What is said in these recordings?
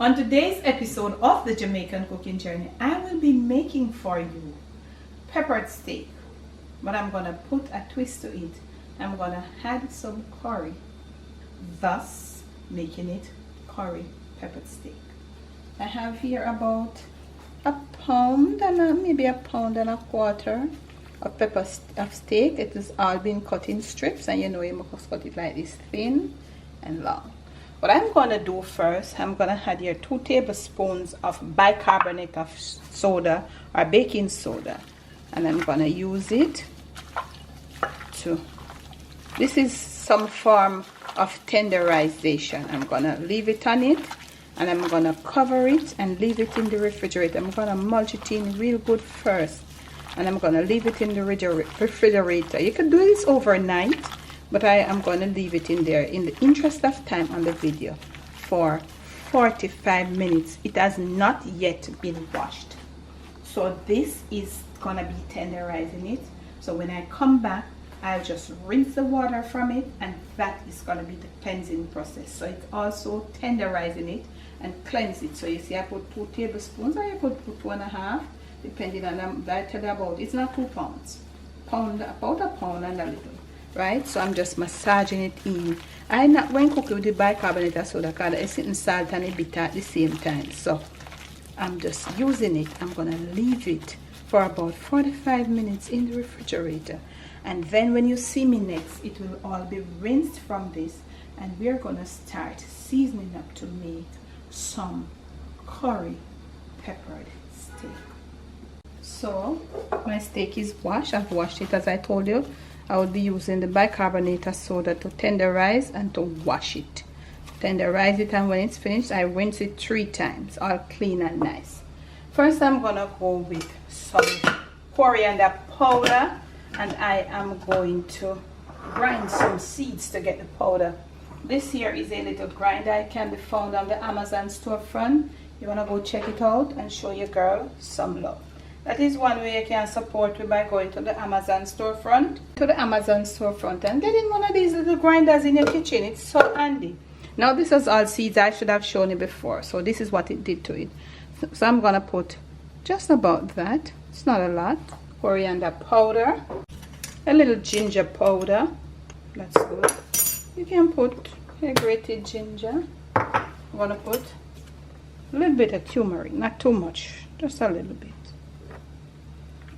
On today's episode of the Jamaican Cooking Journey, I will be making for you peppered steak, but I'm gonna put a twist to it. I'm gonna add some curry, thus making it curry peppered steak. I have here about a pound and maybe a pound and a quarter of pepper of steak. It has all been cut in strips, and you know you must cut it like this, thin and long. What I'm going to do first, I'm going to add here 2 tablespoons of bicarbonate of soda or baking soda, and I'm going to use it to, this is some form of tenderization. I'm going to leave it on it, and I'm going to cover it and leave it in the refrigerator. I'm going to mulch it in real good first, and I'm going to leave it in the refrigerator. You can do this overnight, but I am going to leave it in there in the interest of time on the video for 45 minutes. It has not yet been washed, so this is going to be tenderizing it. So when I come back, I'll just rinse the water from it, and that is going to be the cleansing process. So it's also tenderizing it and cleanse it. So you see I put 2 tablespoons, or you could put 1.5, depending on that. I tell you about, it's not 2 pounds, about a pound and a little. Right, so I'm just massaging it in. I'm not going to cook with the bicarbonate of soda because it's sitting salt and a bitter at the same time. So I'm just using it. I'm going to leave it for about 45 minutes in the refrigerator. And then when you see me next, it will all be rinsed from this. And we're going to start seasoning up to make some curry peppered steak. So my steak is washed. I've washed it as I told you. I will be using the bicarbonate of soda to tenderize and to wash it. Tenderize it, and when it's finished, I rinse it 3 times, all clean and nice. First, I'm gonna go with some coriander powder, and I am going to grind some seeds to get the powder. This here is a little grinder. It can be found on the Amazon storefront. You wanna go check it out and show your girl some love. That is one way you can support me, by going to the Amazon storefront. And getting one of these little grinders in your kitchen. It's so handy. Now this is all seeds. I should have shown you before. So this is what it did to it. So I'm going to put just about that. It's not a lot. Coriander powder. A little ginger powder. That's good. You can put a grated ginger. I'm going to put a little bit of turmeric. Not too much. Just a little bit.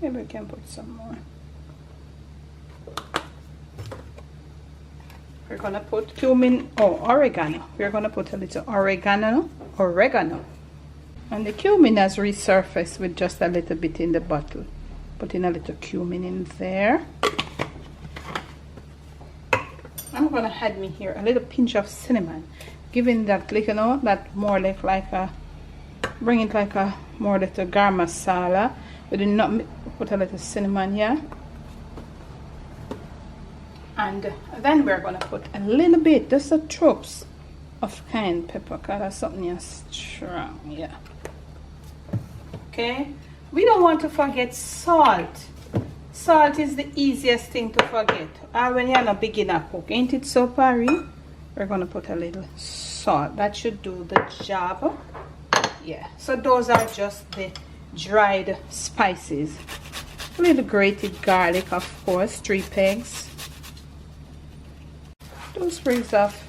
Maybe we can put some more. We're going to put cumin or oregano. We're going to put a little oregano. And the cumin has resurfaced with just a little bit in the bottle. Putting a little cumin in there. I'm going to add me here a little pinch of cinnamon. Giving that, you know, that more like a, bring it like a more little garam masala. We did not put a little cinnamon here, and then we're going to put a little bit, just a drops of cayenne pepper, because that's something else strong. Yeah, okay. We don't want to forget salt. Salt is the easiest thing to forget, when you're not beginner cook, ain't it so, Parry? We're going to put a little salt. That should do the job. Yeah, so those are just the dried spices. A little grated garlic, of course, 3 pegs. 2 sprigs of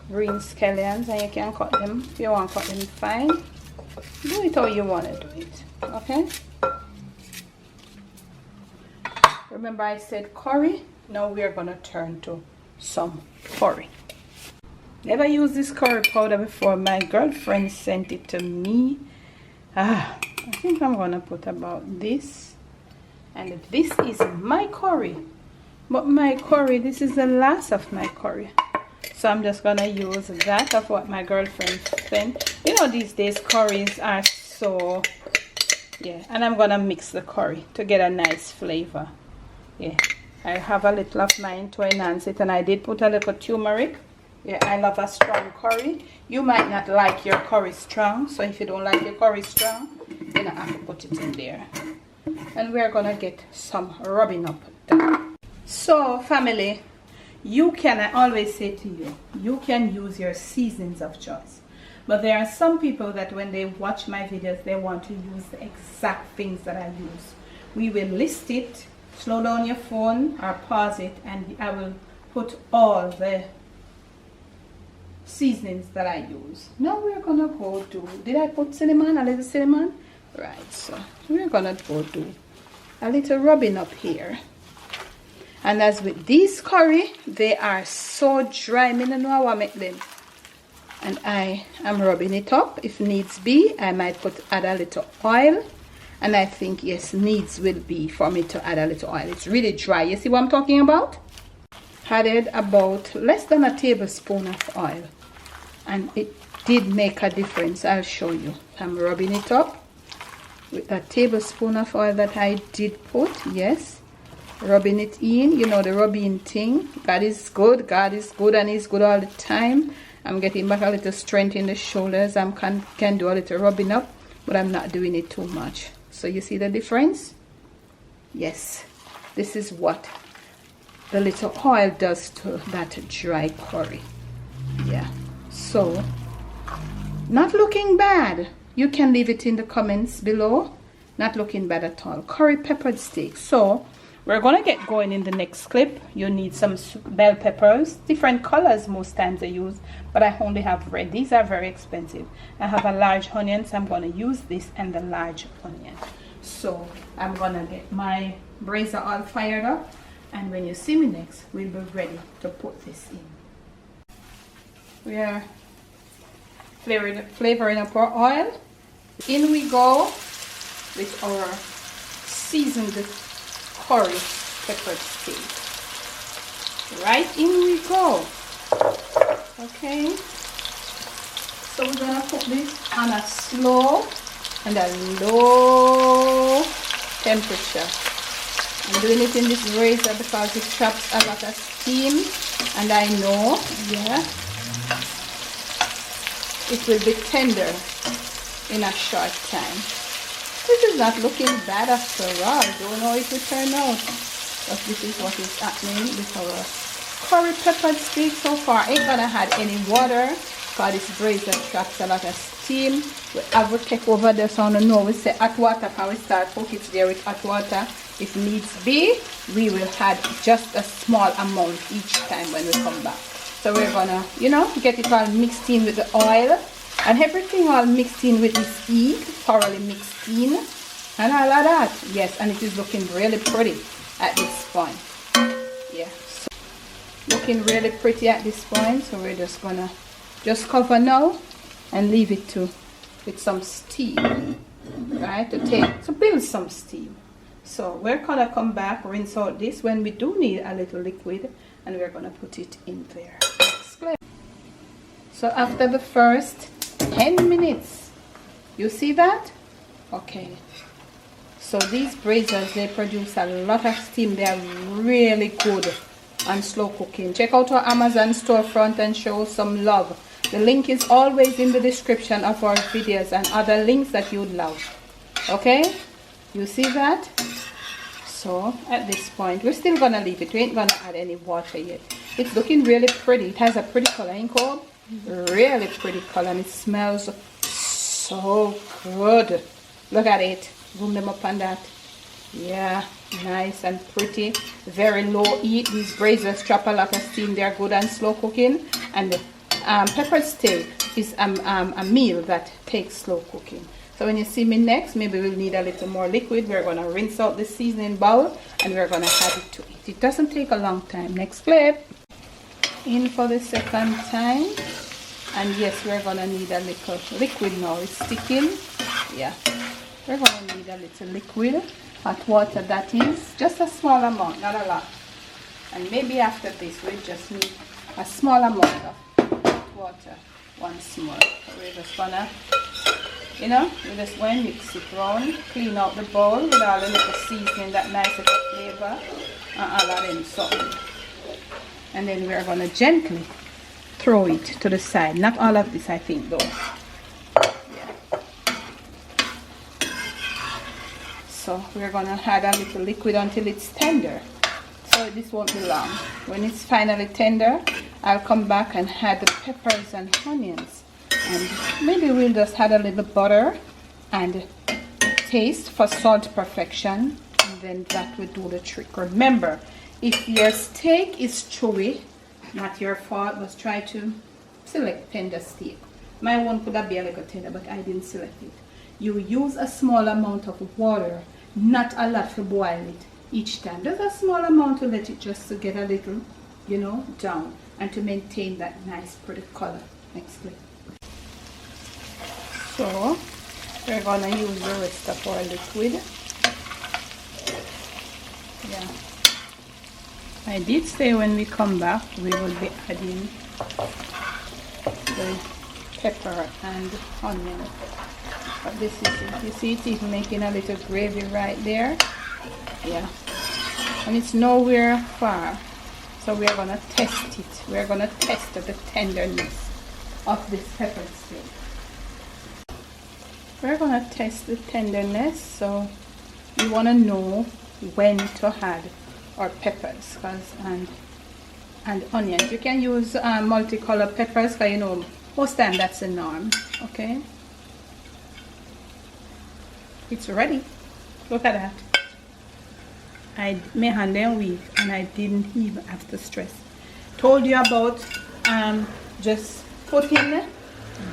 green scallions, and you can cut them if you want to cut them fine. Do it how you want to do it, okay? Remember I said curry. Now we are going to turn to some curry. Never used this curry powder before. My girlfriend sent it to me. I think I'm gonna put about this, and this is my curry, but my curry, this is the last of my curry, so I'm just gonna use that of what my girlfriend sent. You know, these days curries are so, yeah. And I'm gonna mix the curry to get a nice flavor. Yeah, I have a little of mine to enhance it, and I did put a little turmeric. Yeah, I love a strong curry. You might not like your curry strong, so if you don't like your curry strong, you don't have to put it in there. And we're gonna get some rubbing up done. So family, you can, I always say to you, you can use your seasonings of choice. But there are some people that when they watch my videos, they want to use the exact things that I use. We will list it, slow down your phone or pause it, and I will put all the seasonings that I use. Now we're gonna go do, did I put cinnamon, a little cinnamon? Right, so we're gonna go do a little rubbing up here. And as with these curry, they are so dry, I don't know how I make them. And I am rubbing it up. If needs be, I might add a little oil. And I think, yes, needs will be for me to add a little oil. It's really dry. You see what I'm talking about? Added about less than a tablespoon of oil. And it did make a difference. I'll show you. I'm rubbing it up with a tablespoon of oil that I did put. Yes. Rubbing it in. You know the rubbing thing. God is good. God is good, and He's good all the time. I'm getting back a little strength in the shoulders. I can do a little rubbing up, but I'm not doing it too much. So you see the difference? Yes. This is what the little oil does to that dry curry. Yeah. So, not looking bad. You can leave it in the comments below. Not looking bad at all. Curry peppered steak. So, we're going to get going in the next clip. You need some bell peppers. Different colors most times I use, but I only have red. These are very expensive. I have a large onion, so I'm going to use this and the large onion. So I'm going to get my brazier all fired up. And when you see me next, we'll be ready to put this in. We are flavoring up our oil. In we go with our seasoned curry peppered steak. Right in we go. Okay. So we're gonna put this on a slow and a low temperature. I'm doing it in this brazier because it traps a lot of steam, and I know, yeah, it will be tender in a short time. This is not looking bad after all. Don't know if it will turn out. But this is what is happening with our curry peppered steak so far. Ain't gonna add any water because this brazier traps a lot of steam. We have to take over this on the know. We say hot water can we start cook it there with hot water. If needs be, we will add just a small amount each time when we come back. So we're gonna, you know, get it all mixed in with the oil. And everything all mixed in with this egg, thoroughly mixed in, and all of that. Yes, and it is looking really pretty at this point. Yeah, so looking really pretty at this point. So we're just gonna cover now and leave it with some steam, right? To build some steam. So we're gonna come back, rinse out this when we do need a little liquid, and we're gonna put it in there. So after the first 10 minutes, you see that? Okay, so these braziers, they produce a lot of steam. They are really good on slow cooking. Check out our Amazon storefront and show some love. The link is always in the description of our videos and other links that you'd love. Okay, you see that? So at this point, we're still gonna leave it. We ain't gonna add any water yet. It's looking really pretty. It has a pretty color, ain't it? Really pretty color, and it smells so good. Look at it. Boom them up on that. Yeah, nice and pretty. Very low heat. These braziers trap a lot of steam. They're good and slow cooking. And the peppered steak is a meal that takes slow cooking. So when you see me next, maybe we'll need a little more liquid. We're going to rinse out the seasoning bowl and we're going to add it to it. It doesn't take a long time. Next clip. In for the second time. And yes, we're going to need a little liquid now. It's sticking. Yeah. We're going to need a little liquid. Hot water, that is. Just a small amount, not a lot. And maybe after this, we just need a small amount of hot water once more. So we're just going to You know, you just go and mix it round, clean out the bowl with all the little seasoning, that nice little flavor, and all of them something. And then we're gonna gently throw it to the side. Not all of this, I think, though. Yeah. So we're gonna add a little liquid until it's tender. So this won't be long. When it's finally tender, I'll come back and add the peppers and onions. And maybe we'll just add a little butter and taste for salt perfection, and then that will do the trick. Remember, if your steak is chewy, not your fault, but try to select tender steak. My one could have been a little tender, but I didn't select it. You use a small amount of water, not a lot to boil it each time. Just a small amount to let it just to get a little, you know, down, and to maintain that nice pretty color. Next clip. So we're gonna use the rest of our liquid. Yeah, I did say when we come back we will be adding the pepper and onion, but this is it. You see it even making a little gravy right there. Yeah, and it's nowhere far, so we're gonna test it. We're gonna test the tenderness of this pepper steak. We're gonna test the tenderness, so we want to know when to add our peppers and onions. You can use multicolored peppers, because you know most time that's the norm. Okay, it's ready. Look at that. My hand then weak, and I didn't even have to stress. Told you about just putting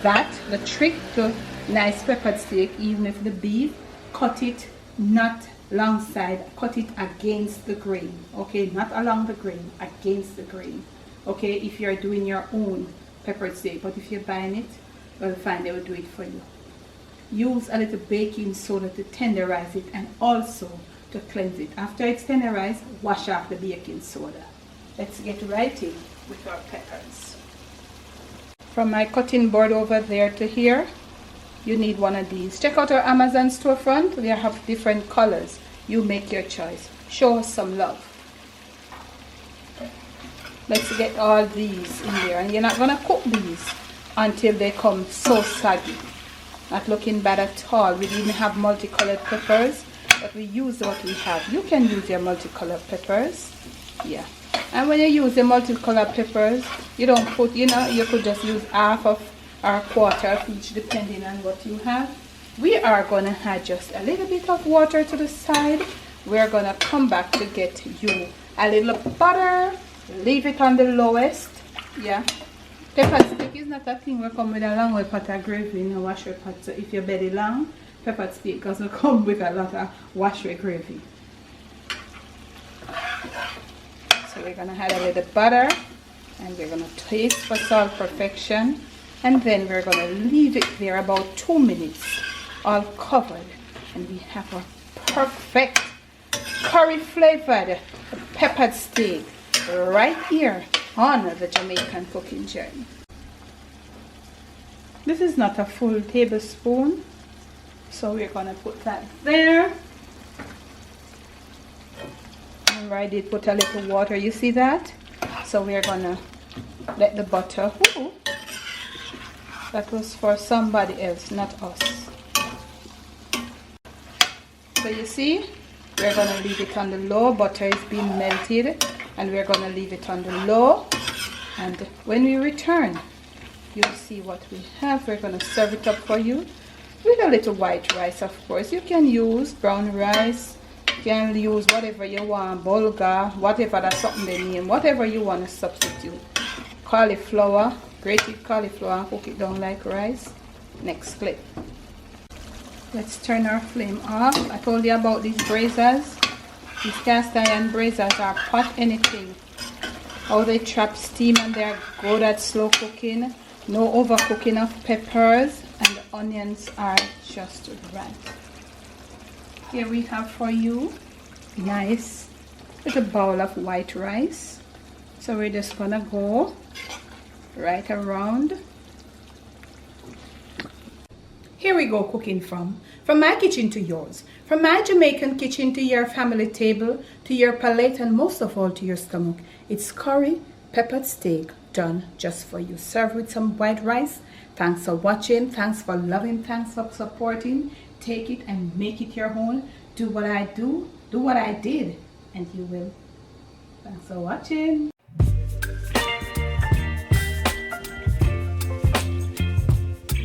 that, the trick to nice peppered steak. Even if the beef, cut it not long side, cut it against the grain. Okay, not along the grain, against the grain. Okay, if you're doing your own peppered steak, but if you're buying it, well, fine, they will do it for you. Use a little baking soda to tenderize it, and also to cleanse it. After it's tenderized, wash off the baking soda. Let's get right in with our peppers. From my cutting board over there to here, you need one of these. Check out our Amazon storefront. We have different colors. You make your choice. Show us some love. Let's get all these in there. And you're not going to cook these until they come so saggy. Not looking bad at all. We didn't have multicolored peppers, but we use what we have. You can use your multicolored peppers. Yeah. And when you use the multicolored peppers, you don't put, you know, you could just use half of or a quarter of each, depending on what you have. We are going to add just a little bit of water to the side. We're going to come back to get you a little butter. Leave it on the lowest. Yeah. Pepper steak is not a thing we come with a long way pot of gravy in a washer pot. So if your belly long, pepper steak doesn't come with a lot of washer gravy. So we're going to add a little butter, and we're going to taste for salt perfection. And then we're going to leave it there about 2 minutes, all covered. And we have a perfect curry flavored peppered steak right here on the Jamaican cooking journey. This is not a full tablespoon, so we're going to put that there. Remember, I did put a little water, you see that? So we're going to let the butter, ooh, that was for somebody else, not us. So you see, we're going to leave it on the low. Butter is being melted, and we're going to leave it on the low. And when we return, you'll see what we have. We're going to serve it up for you with a little white rice, of course. You can use brown rice, you can use whatever you want, bulgur, whatever, that's something they name, whatever you want to substitute. Cauliflower, grated cauliflower, cook it down like rice. Next clip. Let's turn our flame off. I told you about these braziers. These cast iron braziers are pot anything. How they trap steam, and they're good at slow cooking. No overcooking of peppers, and the onions are just right. Here we have for you nice little bowl of white rice. So we're just gonna go right around. Here we go, cooking from my kitchen to yours, from my Jamaican kitchen to your family table, to your palate, and most of all to your stomach. It's curry peppered steak done just for you. Serve with some white rice. Thanks for watching. Thanks for loving. Thanks for supporting. Take it and make it your own. Do what I do. Do what I did, and you will. Thanks for watching.